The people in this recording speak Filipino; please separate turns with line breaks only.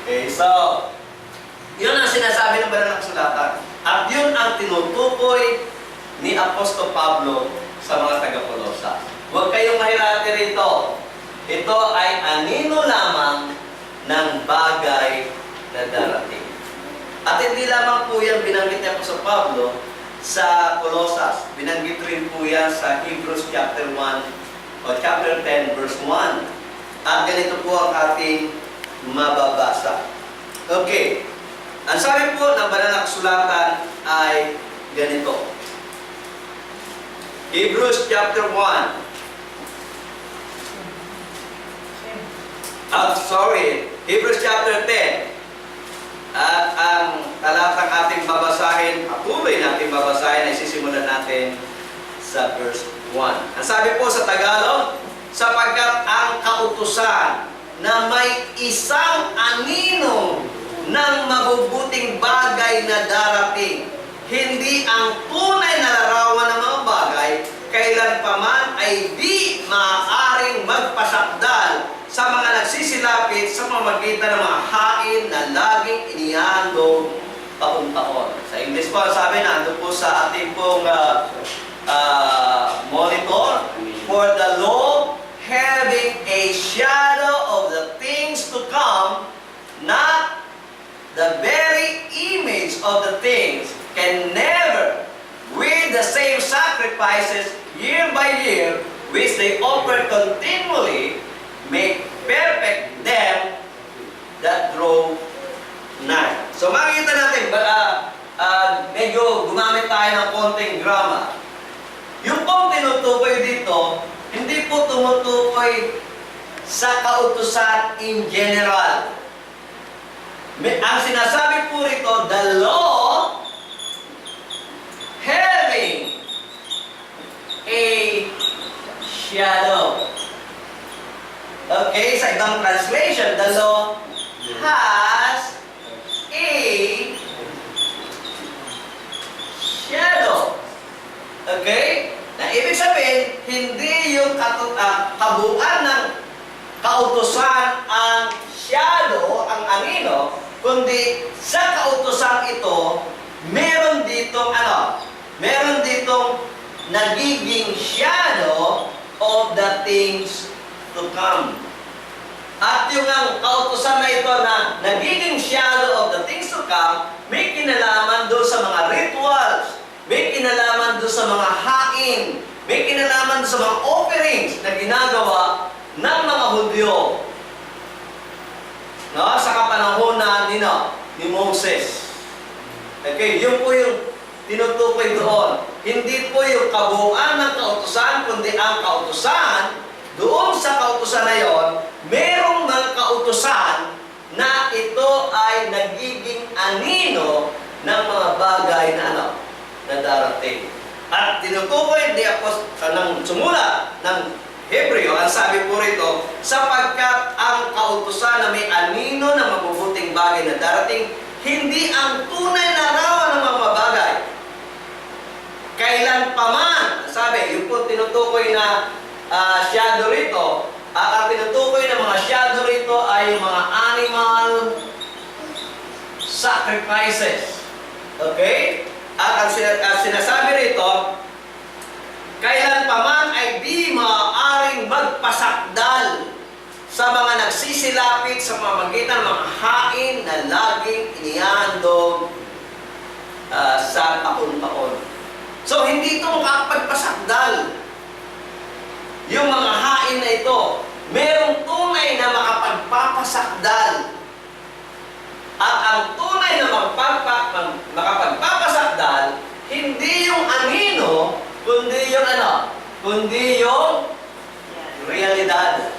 Okay, so, yun ang sinasabi ng banal na kasulatan. At yun ang tinutukoy ni Apostol Pablo sa mga taga-Kolosas. Huwag kayong mahirati rito. Ito ay anino lamang ng bagay na darating. At hindi lamang po yan binanggit ni Apostol Pablo sa Kolosas. Binanggit rin po yan sa Hebrews chapter 1 o chapter 10 verse 1. At ganito po ang ating mababasa. Okay. Ang sabi po ng banal na kasulatan ay ganito. Hebrews chapter 1. Hebrews chapter 10. At ang talatang ating babasahin, patuloy natin babasahin, ay sisimulan natin sa verse 1. Ang sabi po sa Tagalog, sapagkat ang kautusan na may isang anino ng mabubuting bagay na darating, hindi ang tunay na larawan ng mga bagay, kailanpaman ay di maaaring magpasakdal sa mga nagsisilapit sa pamamagitan ng mga hain na laging inihandog taon-taon. Sa English po, sabi na, ando po sa ating pong monitor, for the law having a shadow of the things to come, not the very image of the things, can never, with the same sacrifices year by year, which they offer continually, make perfect them that draw nigh. So makikita natin, medyo gumamit tayo ng konting grammar. Yung pong tinutukoy dito, hindi po tumutukoy sa kautusan in general. Ang sinasabi po rito, the law having a shadow. Okay, sa ibang translation, the law has a shadow. Okay? Na ibig sabihin, hindi yung kabuuan ng kautusan ang shadow, ang anino, kundi sa kautusan ito, meron ditong meron ditong nagiging shadow of the things to come. At yung ang kautusan na ito na nagiging shadow of the things to come, may kinalaman doon sa mga rituals, may kinalaman doon sa mga hain, may kinalaman doon sa mga offerings na ginagawa ng mga Hudyo. No? Sa kapanahonan ni Moses. Okay, yun po yung tinutukoy doon. Hindi po yung kabuuan ng kautusan, kundi ang kautusan. Doon sa kautusan na yon, merong mga kautusan na ito ay nagiging anino ng mga bagay na na darating. At tinutukoy ng sumula ng Hebreo, ang sabi po rito, sapagkat ang kautusan na may anino ng mabubuting bagay na darating, hindi ang tunay na larawan ng mga bagay. Kailanpaman, sabi, yung po tinutukoy na shadow rito, at ang tinutukoy ng mga shadow rito ay yung mga animal sacrifices. Okay? At ang sinasabi rito, kailanpaman ay di maaaring magpasakdal sa mga nagsisilapit sa pamamagitan ng mga hain na laging inihandog sa taon-taon. So, hindi ito makapagpasakdal. Yung mga hain na ito, merong tunay na makapagpapasakdal. At ang tunay na makapagpapasakdal, hindi yung anino, kundi yung Kundi yung realidad.